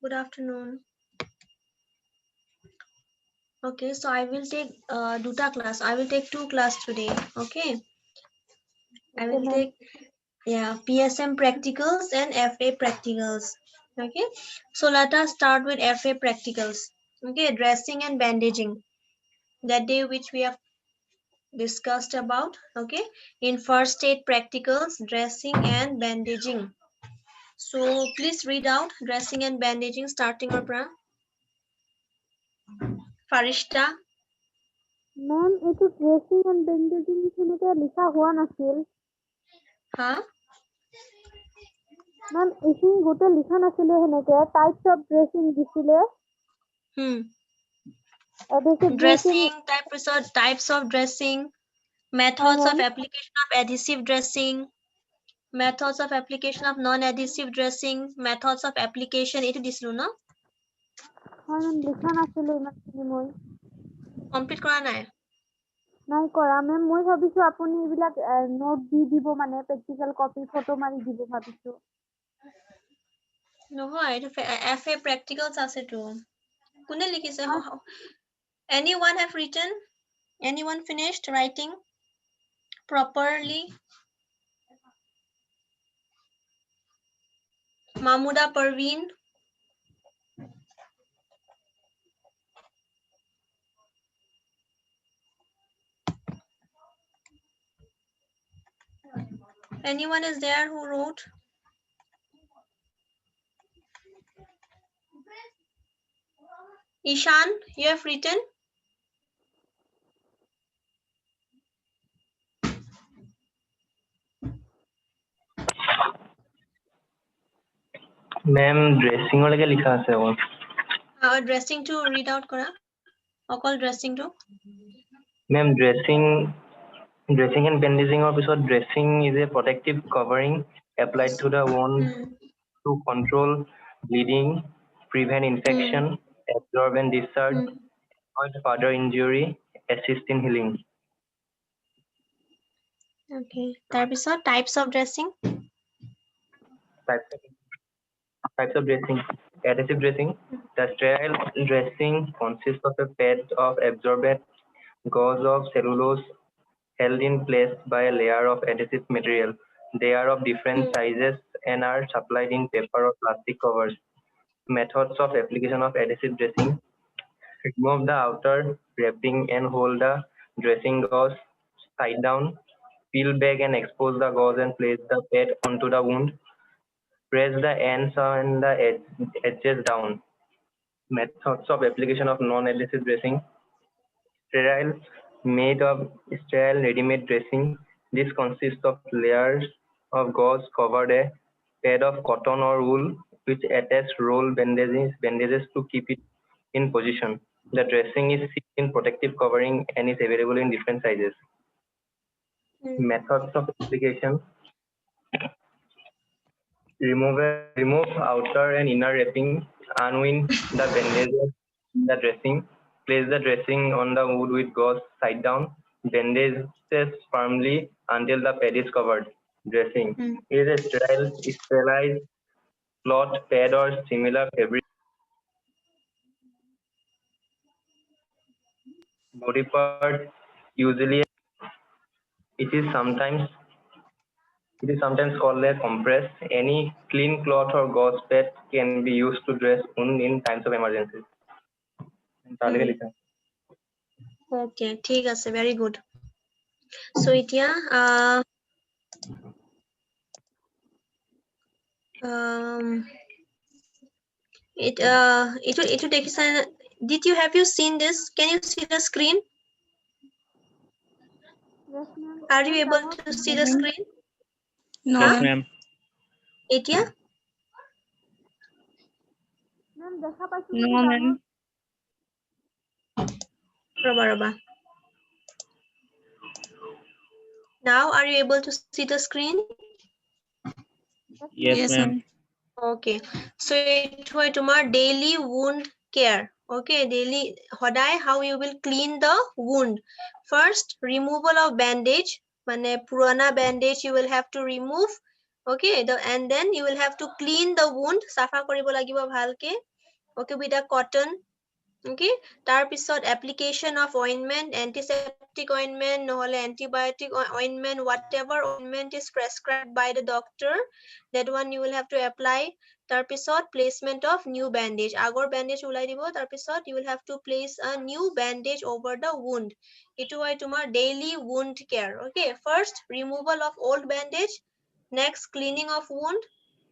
Good afternoon. Okay, so I will take duta class. I will take 2 class today. Okay, I will take PSM practicals and FA practicals. Okay, so let us start with FA practicals. Okay, dressing and bandaging. That day which we have discussed about. Okay, in first aid practicals, dressing and bandaging. So please read out dressing and bandaging starting or pra. Farishta. Ma'am, itu dressing and bandaging সেনেকে লিখা হোৱা নাছিল। Huh? Ma'am, এইখিনি গোটে লিখা নাছিলে সেনেকে types of dressing দিছিলে। Adhesive Dressing, types of dressing, methods of ma'am. application of adhesive dressing, methods of application of non-adhesive dressing, methods of application. Itu dislo no? Ma'am, লিখা নাছিলে ইমানখিনি মই। Complete কৰা নাই? নাই কৰা মেম, মই ভাবিছো আপুনি এইবিলাক নোট দি দিব মানে প্ৰেক্টিকেল কপি ফটো মাৰি দিব ভাবিছো। নহয়, এইটো FA practicals আছে তো। কোনে লিখিছে? Anyone have written? Anyone finished writing properly? Mahmuda Parveen. Anyone is there who wrote? Ishan, you have written? Ma'am, dressing leke likha ase all. Dressing to read out kora. Okol dressing to. Ma'am, dressing and bandaging or pisot dressing is a protective covering applied to the wound to control bleeding, prevent infection, absorb and discharge, avoid further injury, assist in healing. Okay. Tarpisot types of dressing. Types of dressing. Adhesive dressing. The sterile dressing consists of a pad of absorbent gauze of cellulose held in place by a layer of adhesive material. They are of different sizes and are supplied in paper or plastic covers. Methods of application of adhesive dressing. Remove the outer wrapping and hold the dressing gauze side down. Peel back and expose the gauze and place the pad onto the wound. Press the ends and the edges down. Methods of application of non-adhesive dressing. Sterile, made of sterile ready-made dressing. This consists of layers of gauze covered a pad of cotton or wool which attach roll bandages to keep it in position. The dressing is sealed in protective covering and is available in different sizes. Methods of application. Remove outer and inner wrapping. Unwind the bandages, the dressing. Place the dressing on the wood with gauze side down. Bandages firmly until the pad is covered. Dressing is a sterilized cloth, pad or similar fabric. Body part usually it is sometimes called a compress. Any clean cloth or gauze pad can be used to dress wound in times of emergency. Okay, ঠিক আছে, very good. So এতিয়া itu দেখিছা? Have you seen this? Can you see the screen? Yes, ma'am. Are you able to see the screen? No, Huh? ma'am. এতিয়া Ma'am, দেখা পাইছো No, ma'am. ৰবা Now are you able to see the screen? Yes, ma'am. Okay, so it was tomorrow daily wound care. Okay, daily hodai how you will clean the wound. First, removal of bandage. Mane purana bandage you will have to remove. Okay, and then you will have to clean the wound. Safa koribo lagibo bhalke. Okay, with a cotton. Okay, tar pisot application of ointment, antiseptic ointment, nohole antibiotic ointment, whatever ointment is prescribed by the doctor, that one you will have to apply. Tar pisot placement of new bandage. Agor bandage ulai dibo, tar pisot you will have to place a new bandage over the wound. Itu hoy tumar daily wound care. Okay, first removal of old bandage, next cleaning of wound,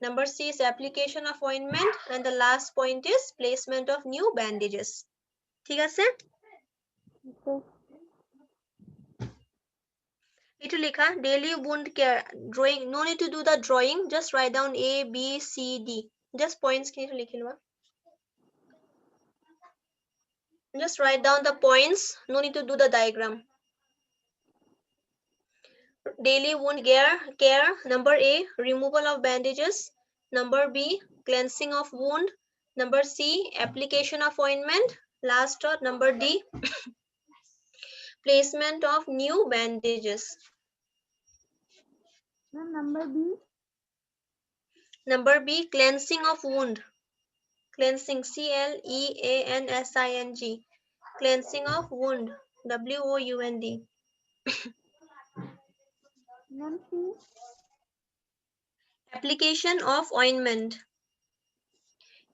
number C is application of ointment, and the last point is placement of new bandages. ঠিক আছে? Itu likha daily wound care drawing. No need to do the drawing. Just write down A, B, C, D. Just points খিনি likhi loa. Just write down the points. No need to do the diagram. Daily wound care. Number A, removal of bandages. Number B, cleansing of wound. Number C, application of ointment. Last dot, number D, placement of new bandages. Number B. Number B, cleansing of wound. Cleansing, CLEANSING. Cleansing of wound, WOUND. Application of ointment.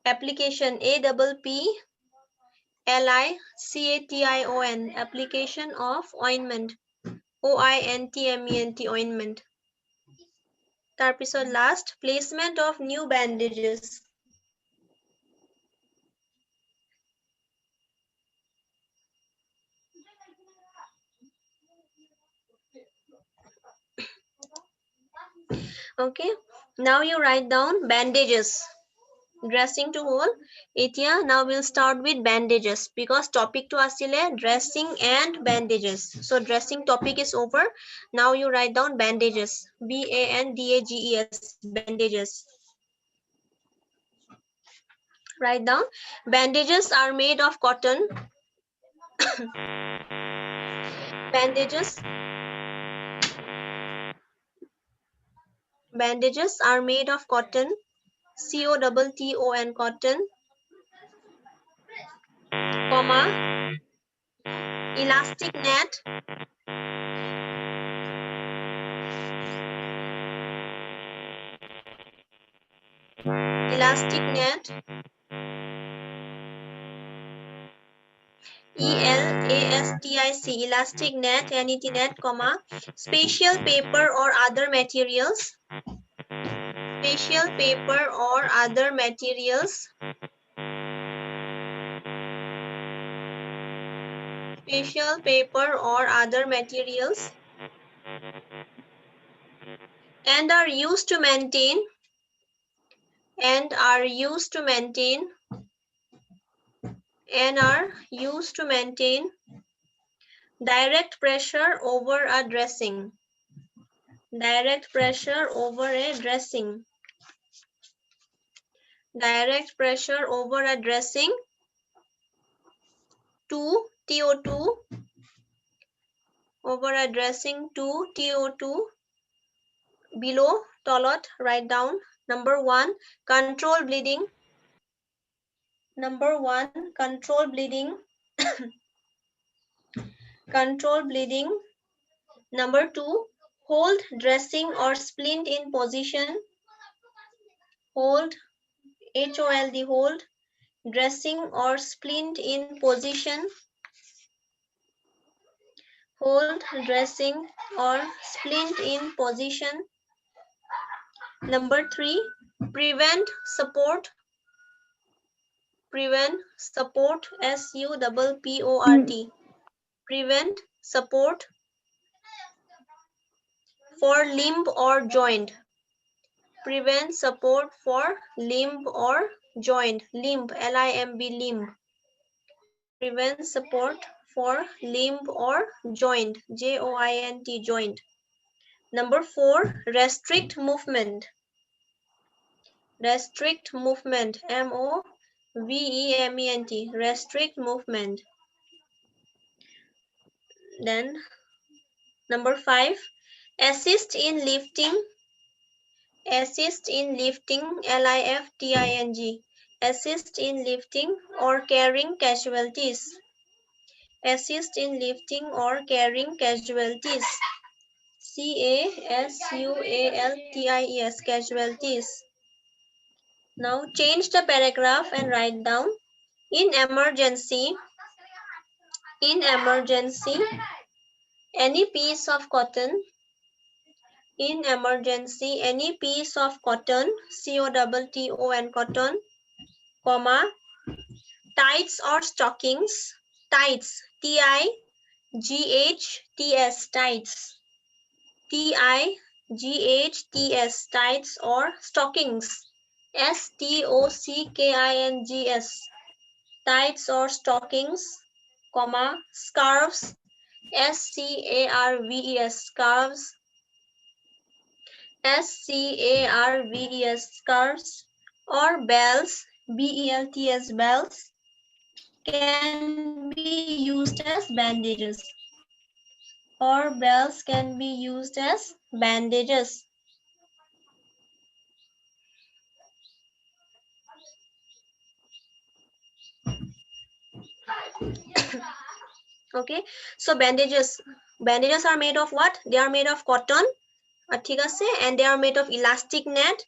Application, APPLICATION. Application of ointment, OINTMENT, ointment. Tarpisod last, placement of new bandages. Okay, now you write down bandages. Dressing to hole. Etia, now we'll start with bandages because topic to asile dressing and bandages. So dressing topic is over. Now you write down bandages. BANDAGES, bandages. Write down. Bandages are made of cotton. Bandages are made of cotton. COTTON, cotton, comma, elastic net, elastic net, ELASTIC, elastic net, NET net, comma, special paper or other materials, special paper or other materials, special paper or other materials, and are used to maintain, and are used to maintain, and are used to maintain direct pressure over a dressing, direct pressure over a dressing, direct pressure over a dressing. 2 TO2 over a dressing, 2 TO2 below tolot. Write down. Number 1, control bleeding. Number 1, control bleeding. Control bleeding. Number 2, hold dressing or splint in position. Hold, HOLD, hold dressing or splint in position. Hold dressing or splint in position. Number 3, prevent support. Prevent support, SUPPORT. Prevent support for limb or joint. Prevent support for limb or joint. Limb, LIMB, limb. Prevent support for limb or joint, JOINT, joint. Number 4, restrict movement. Restrict movement, MOVEMENT, restrict movement. Then number 5, assist in lifting, Assist in lifting, lifting. Assist in lifting or carrying casualties. Assist in lifting or carrying casualties. casualties, casualties. Now change the paragraph and write down in emergency, any piece of cotton, in emergency, any piece of cotton, cotton, cotton, comma, tights or stockings, tights, tights, tights, tights, tights or stockings, stockings, tights or stockings, comma, scarves, scarves, scarves, or bells, belts, can be used as bandages, or bells can be used as bandages. Okay, so bandages are made of what? They are made of cotton, and they are made of elastic net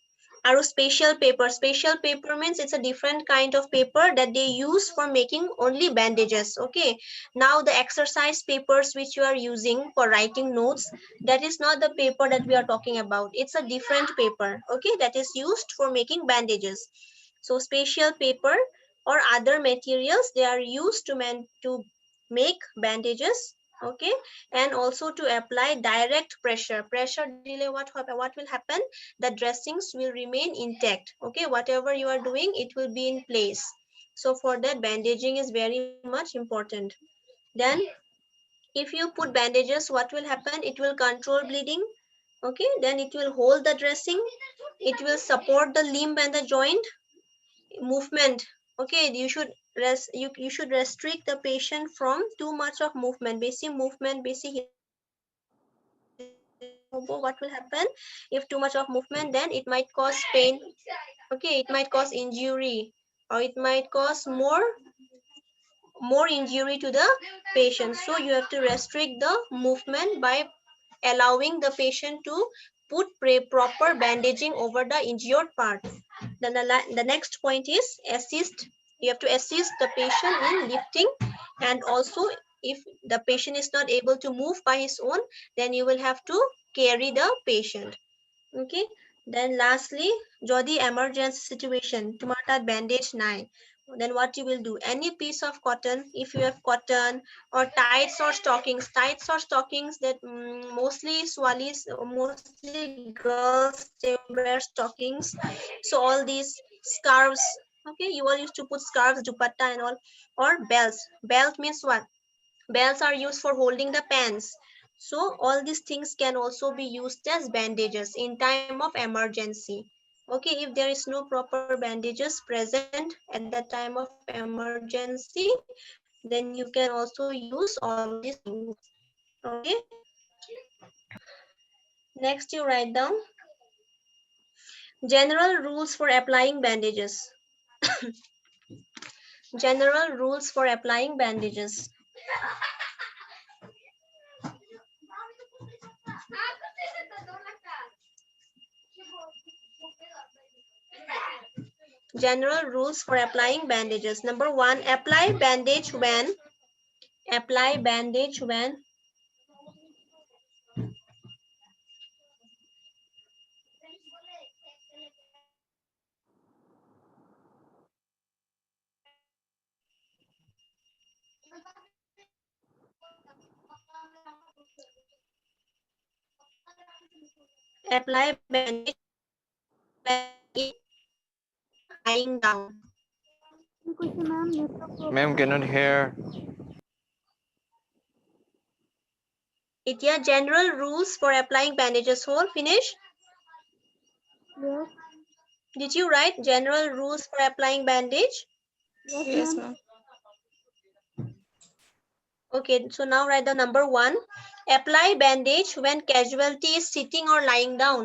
or special paper. Special paper means it's a different kind of paper that they use for making only bandages. Okay, now the exercise papers which you are using for writing notes, that is not the paper that we are talking about. It's a different paper, okay, that is used for making bandages. So special paper or other materials, they are used to make bandages, okay, and also to apply direct pressure. Pressure dile what will happen? The dressings will remain intact, okay, whatever you are doing, it will be in place. So for that, bandaging is very much important. Then if you put bandages, what will happen? It will control bleeding, okay, then it will hold the dressing, it will support the limb and the joint movement. Okay, you should restrict the patient from too much of movement, basic movement, basic what will happen if too much of movement? Then it might cause pain, okay, it might cause injury, or it might cause more injury to the patient. So you have to restrict the movement by allowing the patient to put proper bandaging over the injured part. Then the next point is assist. You have to assist the patient in lifting, and also if the patient is not able to move by his own, then you will have to carry the patient. Okay, then lastly, jodi emergency situation tomar tat bandage nai, then what you will do? Any piece of cotton, if you have cotton, or tights or stockings, that mostly swalis, mostly girls, they wear stockings. So all these scarves, okay, you all used to put scarves, dupatta and all, or belts. Belt means what? Belts are used for holding the pants. So all these things can also be used as bandages in time of emergency. Okay, if there is no proper bandages present at the time of emergency, then you can also use all these things. Okay, next you write down general rules for applying bandages. General rules for applying bandages. General rules for applying bandages. Number 1, apply bandage when apply bandage when lying down. কি কৈছে ma'am network Ma'am, problem cannot hear. Itia general rules for applying bandages. Whole finish? Yes. Did you write general rules for applying bandage? Yes, ma'am. Okay, so now write the number 1. Apply bandage when casualty is sitting or lying down.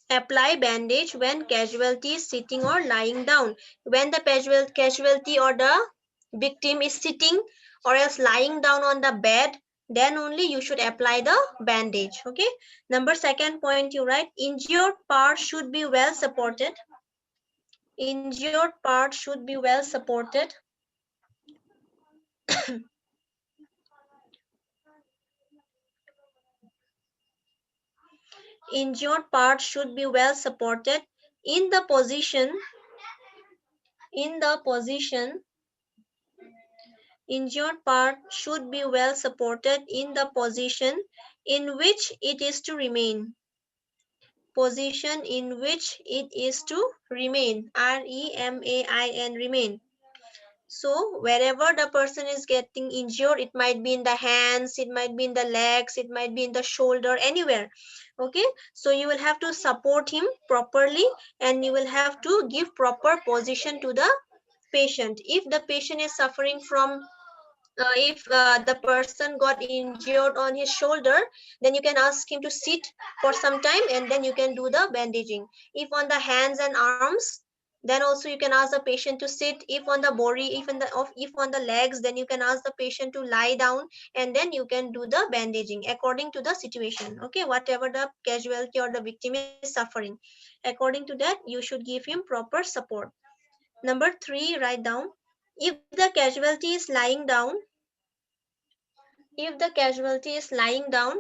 Apply bandage when casualty is sitting or lying down. When the casualty or the victim is sitting or else lying down on the bed, then only you should apply the bandage. Okay. Number second point you write, injured part should be well supported. Injured part should be well supported. Injured part should be well supported in the position injured part should be well supported in the position in which it is to remain. Position in which it is to remain. R-E-M-A-I-N, remain. So wherever the person is getting injured, it might be in the hands, it might be in the legs, it might be in the shoulder, anywhere. Okay, so you will have to support him properly and you will have to give proper position to the patient. If the patient is suffering from if the person got injured on his shoulder, then you can ask him to sit for some time and then you can do the bandaging. If on the hands and arms, then also you can ask the patient to sit. If on the body, if on the legs, then you can ask the patient to lie down and then you can do the bandaging according to the situation. Okay, whatever the casualty or the victim is suffering, according to that you should give him proper support. Number 3, write down, if the casualty is lying down, if the casualty is lying down,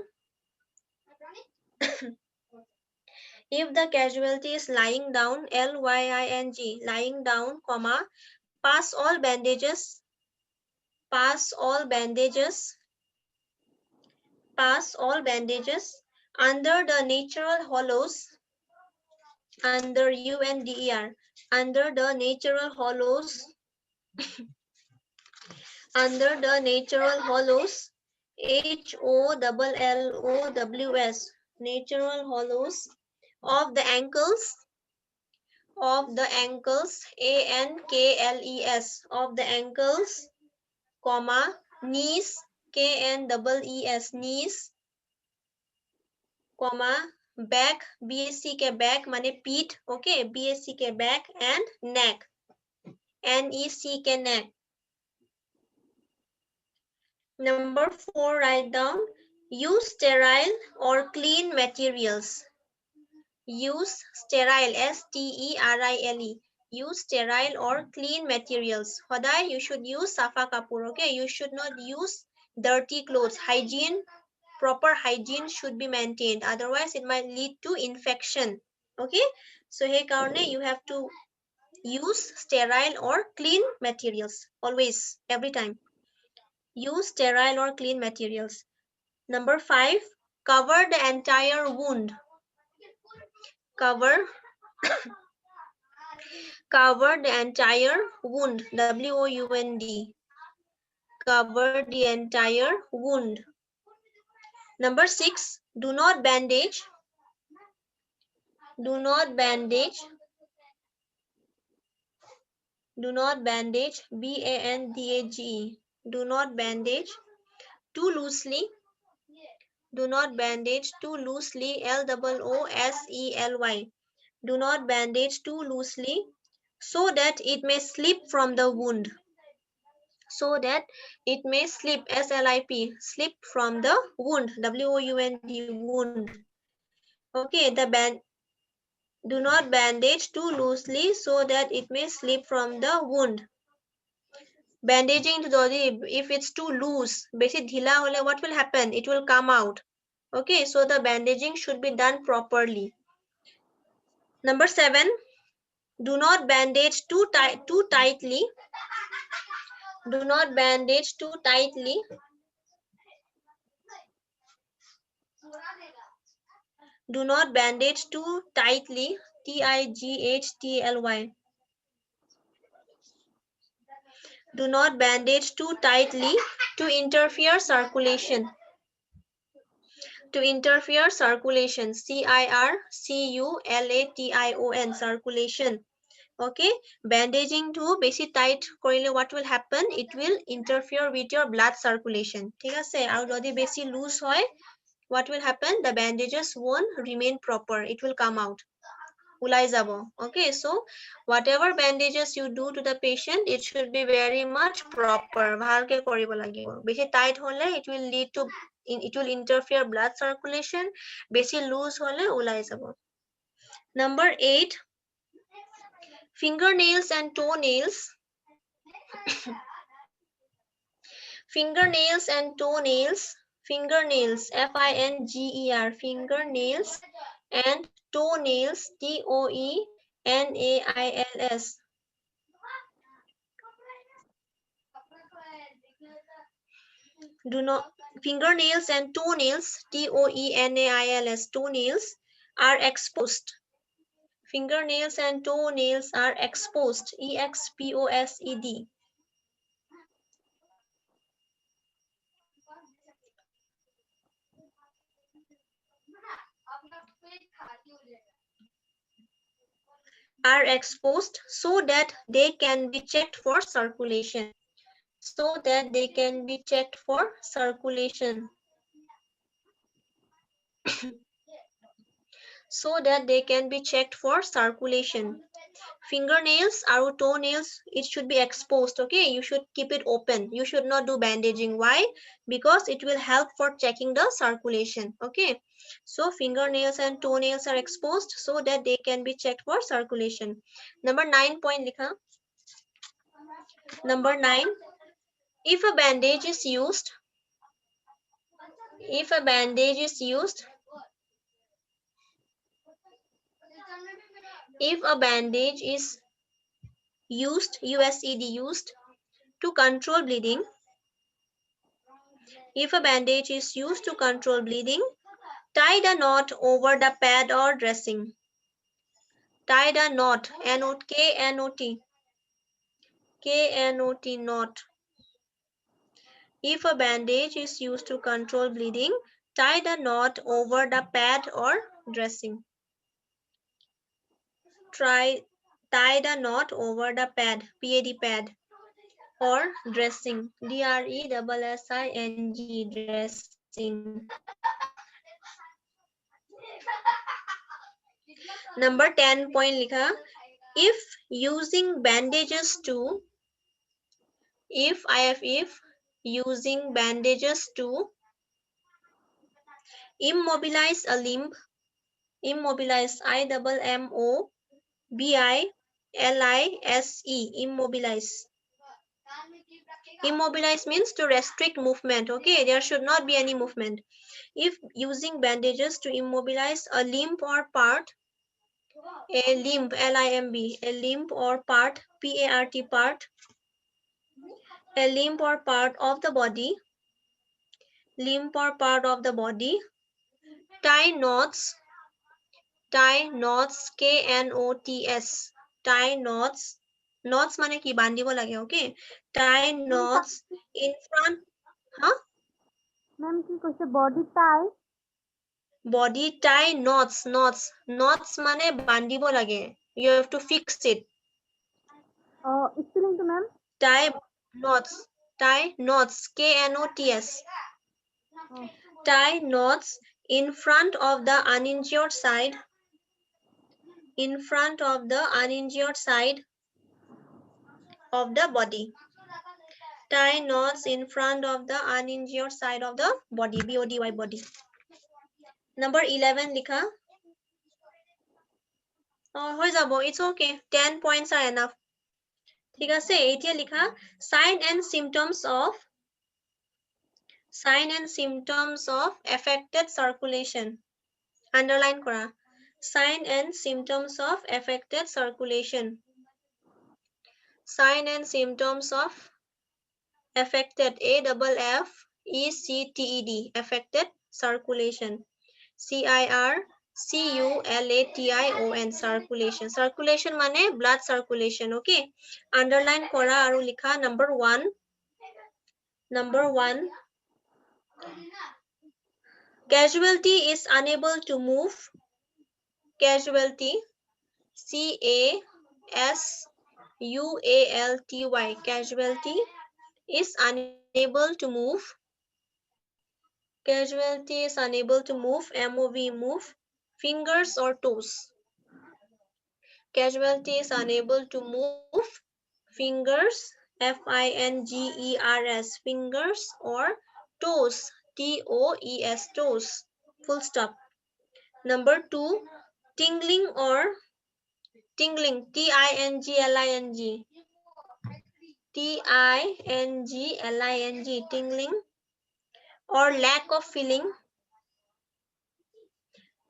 if the casualty is lying down, L-Y-I-N-G, lying down, comma, pass all bandages, pass all bandages, pass all bandages under the natural hollows, under U-N-D-E-R, under the natural hollows, under the natural hollows, H-O-L-L-O-W-S, natural hollows of the ankles, A-N-K-L-E-S, of the ankles, comma, knees, K-N-E-E-S, knees, comma, back, B-A-C-K, back, mane peat, okay, B-A-C-K, back, and neck, N-E-C-K, neck. Number 4, write down, use sterile or clean materials. Use sterile, S-T-E-R-I-L-E. Use sterile or clean materials. Hodai, you should use safa kapur, okay? You should not use dirty clothes. Hygiene, proper hygiene should be maintained. Otherwise, it might lead to infection, okay? So, hey, Karne, you have to use sterile or clean materials. Always, every time. Use sterile or clean materials. Number 5, cover the entire wound. Cover the entire wound, W-O-U-N-D, cover the entire wound. Number 6, do not bandage, do not bandage, do not bandage, B-A-N-D-A-G-E, do not bandage too loosely, do not bandage too loosely, L-O-O-S-E-L-Y, do not bandage too loosely so that it may slip from the wound. So that it may slip, S-L-I-P, slip from the wound, W-O-U-N-D, wound. Okay, do not bandage too loosely so that it may slip from the wound. Bandaging if it's too loose, basic dhila hole, what will happen? It will come out. Okay, so the bandaging should be done properly. Number 7, do not bandage too tightly. Do not bandage too tightly. Do not bandage too tightly, T-I-G-H-T-L-Y. Do not bandage too tightly to interfere circulation. To interfere circulation, C-I-R-C-U-L-A-T-I-O-N, circulation. Okay, bandaging to বেছি tight কৰিলে what will happen? It will interfere with your blood circulation. ঠিক আছে, আৰু যদি বেছি loose হয়, what will happen? The bandages won't remain proper. It will come out. ওলাই যাব. Okay, so whatever bandages you do to the patient, it should be very much proper. ভালকে কৰিব লাগিব. বেছি tight হলে it will lead to, it will interfere blood circulation. বেছি loose হলে ওলাই যাব. Number 8, fingernails and toenails. Fingernails and toenails. Fingernails, F-I-N-G-E-R, fingernails and toenails, T-O-E-N-A-I-L-S. Do not, fingernails and toenails, T-O-E-N-A-I-L-S, toenails are exposed. Fingernails and toenails are exposed, E-X-P-O-S-E-D. Are exposed so that they can be checked for circulation. So that they can be checked for circulation. So that they can be checked for circulation. Fingernails or toenails, it should be exposed. Okay, you should keep it open. You should not do bandaging. Why? Because it will help for checking the circulation. Okay, so fingernails and toenails are exposed so that they can be checked for circulation. Number 9 point likha. Number 9, if a bandage is used, if a bandage is used, if a bandage is used, USED, used to control bleeding, if a bandage is used to control bleeding, tie the knot over the pad or dressing. Tie the knot, K-N-O-T, K-N-O-T, knot. If a bandage is used to control bleeding, tie the knot over the pad or dressing. Tie the knot over the pad, PAD, pad, or dressing, D-R-E-S-S-I-N-G, dressing. Number 10 point likha. If using bandages to, if using bandages to immobilize a limb, immobilize, I-M-M-O-B-I-L-I-S-E, immobilize. Immobilize means to restrict movement. Okay, there should not be any movement. If using bandages to immobilize a limb or part, a limb, L-I-M-B, a limb or part, P-A-R-T, part, a limb or part of the body, limb or part of the body, tie knots, K-N-O-T-S, tie knots, knots mane ki bandibo lage. Okay, tie knots in front, huh? Ma'am ki koise body tie? Body tie knots, knots mane bandibo lage. You have to fix it. Spelling to ma'am? Tie knots, K-N-O-T-S. Tie knots in front of the uninjured side, in front of the uninjured side of the body. Tie knots in front of the uninjured side of the body, B-O-D-Y, body. Number 11 likha. হৈ যাব, it's okay, 10 points are enough. ঠিক আছে, এতিয়া লিখা sign and symptoms of affected circulation. Underline kora. Sign and symptoms of affected circulation. Sign and symptoms of affected, A-F-F-E-C-T-E-D, affected circulation. C-I-R-C-U-L-A-T-I-O-N, circulation. Circulation mane blood circulation. Okay, underline kora aru likha. Number 1, casualty is unable to move. Casualty, C-A-S-U-A-L-T-Y CASUALTY, casualty, is unable to move. Casualty is unable to move, MOV, move fingers or toes. Casualty is unable to move fingers, FINGERS, fingers, or toes, TOES, toes, full stop. Number 2, tingling or tingling, TINGLING, TINGLING, tingling, or lack of feeling,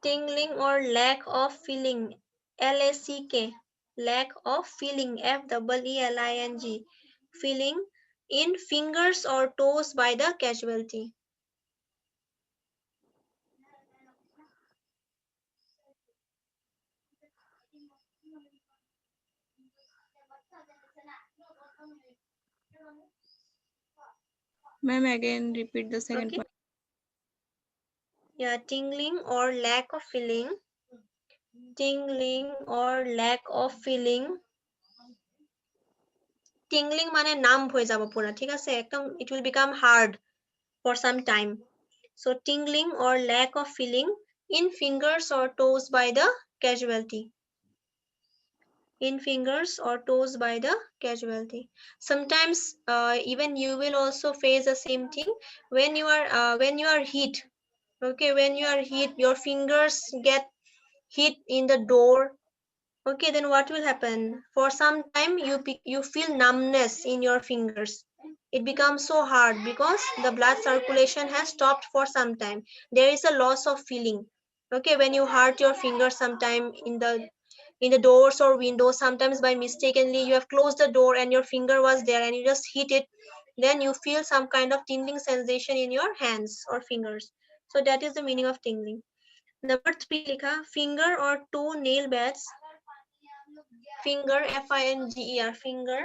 tingling or lack of feeling, LACK, lack of feeling, FEELING, feeling in fingers or toes by the casualty. Ma'am, again repeat the second Okay. point. Yeah, tingling or lack of feeling, tingling or lack of feeling. tingling মানে numb হৈ যাব পুৰা, ঠিক আছে, একদম it will become hard for some time. So tingling or lack of feeling in fingers or toes by the casualty. In fingers or toes by the casualty. Sometimes even you will also face the same thing when you are hit. Okay, when you are hit, your fingers get hit in the door. Okay, then what will happen? For some time you feel numbness in your fingers. It becomes so hard because the blood circulation has stopped for some time. There is a loss of feeling. Okay, when you hurt your fingers sometime in the doors or windows, sometimes by mistakenly you have closed the door and your finger was there and you just hit it, then you feel some kind of tingling sensation in your hands or fingers. So that is the meaning of tingling. Number 3 likha, finger or toe nail beds. Finger, FINGER, finger,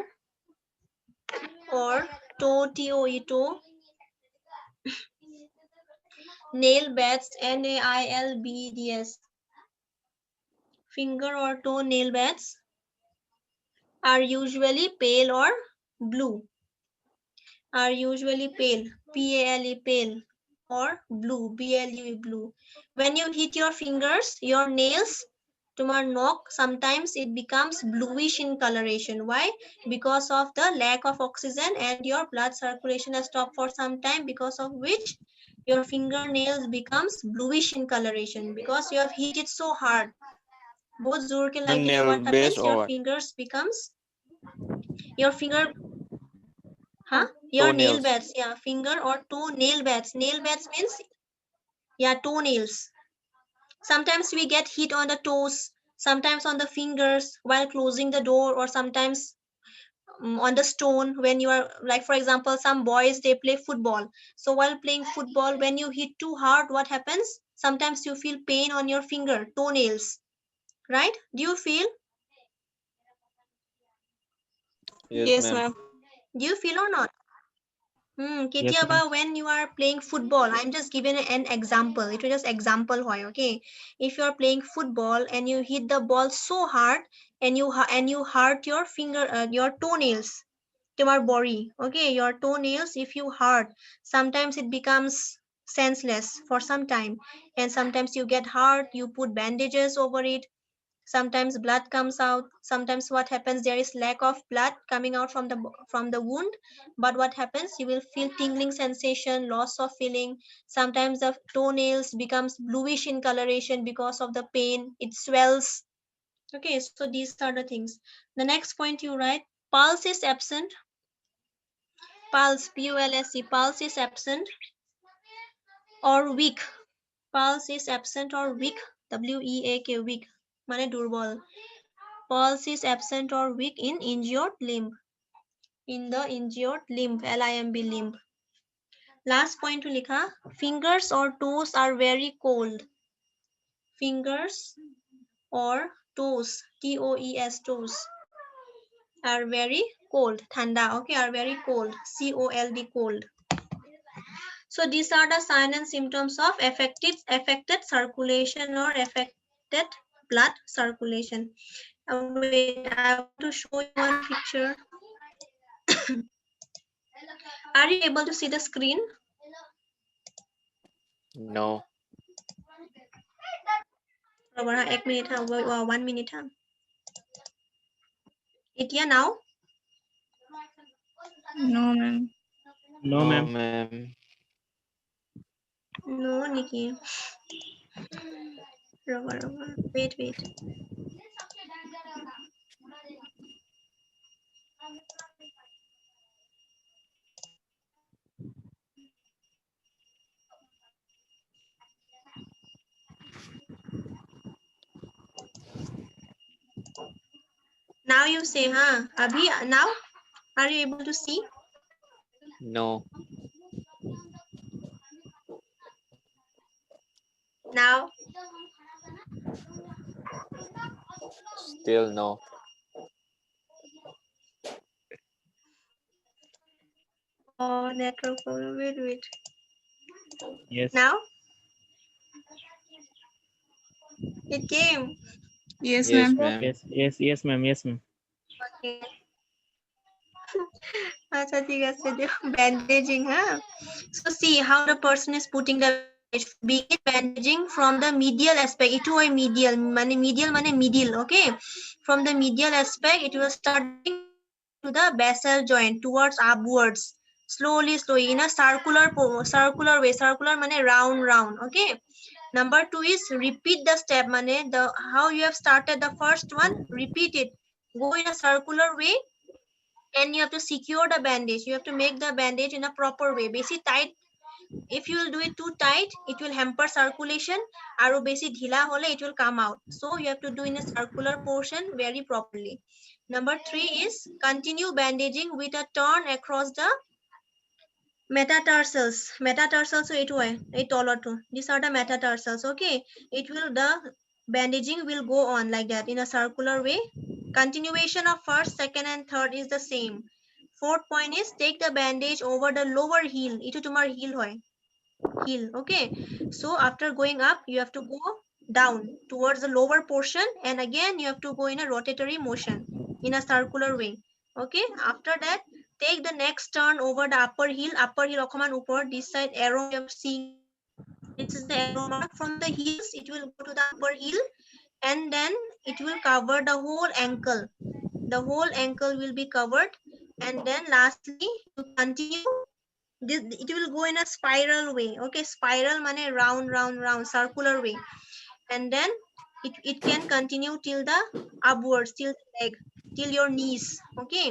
or toe, TOE, toe, nail beds, NAILBEDS. Finger or toe nail beds are usually pale or blue, are usually pale, PALE, pale, or blue, BLUE, blue. When you hit your fingers, your nails, tumor knock, sometimes it becomes bluish in coloration. Why? Because of the lack of oxygen and your blood circulation has stopped for some time, because of which your fingernails becomes bluish in coloration because you have hit it so hard. Both जोर के nail like what base happens? or Your what? fingers becomes your finger. Huh? Your nail Toenails. beds, yeah, finger or toe nail beds. Nail beds means, yeah, toenails. Sometimes we get hit on the toes, sometimes on the fingers while closing the door, or sometimes on the stone when you are, like for example, some boys they play football. So while playing football, when you hit too hard, what happens? Sometimes you feel pain on your finger, toenails, right? Do you feel? Yes, Yes, ma'am. ma'am. Do you feel or not? Yes, কেতিয়াবা ma'am. when you are playing football, I'm just giving an example. It was just example why, okay? If you are playing football and you hit the ball so hard and you hurt your finger, your toenails, তোমার body, okay? Your toenails, if you hurt, sometimes it becomes senseless for some time, and sometimes you get hurt, you put bandages over it. Sometimes blood comes out, sometimes what happens, there is lack of blood coming out from the wound, but what happens, you will feel tingling sensation, loss of feeling. Sometimes the toenails becomes bluish in coloration because of the pain, it swells. Okay, so these are the things. The next point you write, pulse is absent. Pulse, PULSE, pulse is absent or weak. Pulse is absent or weak, WEAK, weak মানে দুর্বল. Pulse is absent or weak in injured limb. In the injured limb, LIMB, limb. Last point to likha, fingers or toes are very cold. Fingers or toes, TOES, toes, are very cold. Thanda, okay, are very cold. COLD, cold. So these are the signs and symptoms of affected circulation or affected blood circulation. Wait, I want to show you one picture. Are you able to see the screen? No. 1 minute, 1 minute. Itia now? No, ma'am. No, ma'am. ma'am. No, Nikki. Wait. Now you say, huh? Abhi, now? Are you able to see? No. Now? Still no. Oh, network problem. Wait. Yes. Now? It came. Yes, Yes, ma'am. ma'am. Yes, ma'am. Yes, ma'am. Okay. আচ্ছা ঠিক আছে দিও bandaging huh? So see how the person is putting the bandage. Begin bandaging from the medial aspect. Itu hoy medial mane middle, okay? From the medial aspect it will start to the basal joint towards upwards. Slowly in a circular way. Circular mane round, okay? Number 2 is repeat the step mane the how you have started the first one, repeat it. Go in a circular way. And you have to secure the bandage. You have to make the bandage in a proper way. Basic tight. If you will do it too tight, it will hamper circulation. Aru basic dhila hole, it will come out. So you have to do in a circular portion very properly. Number 3 is continue bandaging with a turn across the metatarsals. Metatarsals so it way. These are the metatarsals. Okay. The bandaging will go on like that in a circular way. Continuation of first, second, and third is the same. Fourth point is take the bandage over the lower heel. Itu tumar heel hoy. Heel. Okay. So after going up, you have to go down towards the lower portion, and again you have to go in a rotatory motion in a circular way. Okay. After that, take the next turn over the upper heel. Upper heel okhoman upor. This side arrow you have seen. This is the arrow mark. From the heels, it will go to the upper heel, and then it will cover the whole ankle. The whole ankle will be covered, and then lastly you continue this. It will go in a spiral way. Okay, spiral mane round circular way, and then it can continue till the upwards, till the leg, till your knees. Okay,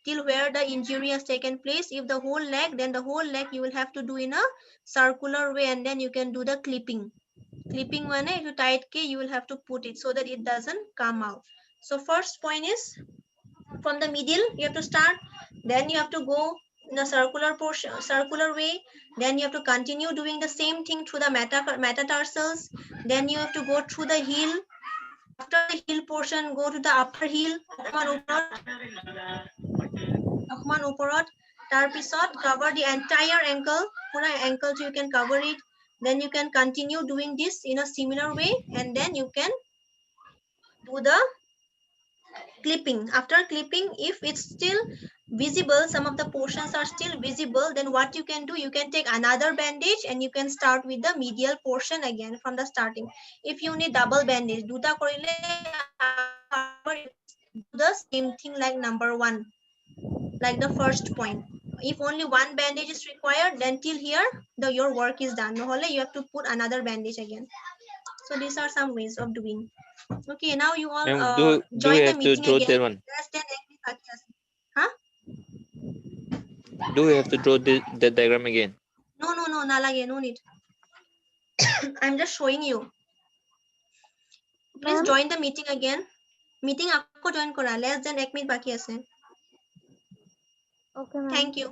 till where the injury has taken place. If the whole leg, then the whole leg you will have to do in a circular way, and then you can do the clipping. Clipping mane if you tight ke you will have to put it so that it doesn't come out. So first point is from the middle you have to start, then you have to go in a circular portion, circular way, then you have to continue doing the same thing through the metatarsals, then you have to go through the heel. After the heel portion, go to the upper heel অকমান ওপৰত, তাৰ পিছত cover the entire ankle, pura ankle so you can cover it. Then you can continue doing this in a similar way, and then you can do the clipping. After clipping, if it's still visible, some of the portions are still visible, then what you can do, you can take another bandage and you can start with the medial portion again from the starting. If you need double bandage, do the same thing like number 1, like the first point. If only one bandage is required, then till here your work is done. No, you have to put another bandage again. So these are some ways of doing. Okay, now you all Ma'am, do we join the have to meeting draw again. that one? Less than huh? Do we have to draw the diagram again? No, nalage, no need. I'm just showing you. Please join the meeting again. Meeting আকৌ join kora. Less than 1 minute baki ase. Okay, ma'am. Thank you.